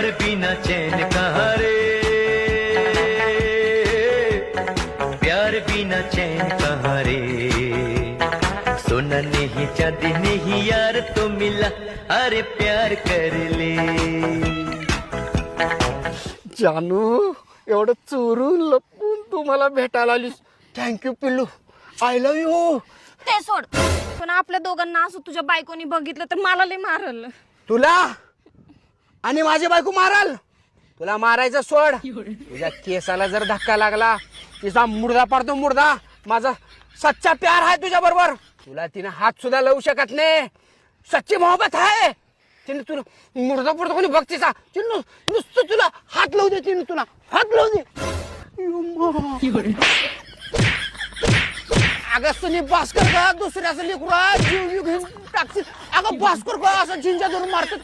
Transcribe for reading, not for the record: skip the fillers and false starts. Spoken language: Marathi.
प्यार बिना चैन कहाँ रे, प्यार बिना चैन कहाँ रे, सोना नहीं चांदी नहीं यार तो मिला, अरे प्यार कर ले. जानू एवढं चोरून लपून तू मला भेटायला आलीस. थँक्यू पिल्लू. I love you. ते सोड, पण आपल्या दोघांना असं तुझ्या बायकोनी बघितलं तर मला लय मारल. तुला आणि माझी बायको माराल. तुला मारायचं सोड. तुझ्या केसाला जर धक्का लागला तिचा मुर्दा पाडतो मुर्दा. माझा सच्चा प्यार आहे तुझ्या बरोबर. तुला तिने हात सुद्धा लावू शकत नाही. सच्ची मोहब्बत आहे. तिने तुला मुर्दा पडतो कोणी बघ तिचा. तिने नुसतं तुला हात लावू दे. तिने तुला हात लावू दे. अगं सुनी भास्कर का दुसऱ्याचं लेकरा जीव घेऊन टाकतील. अगं भास्कर का असं झिंजा धरून मारतात.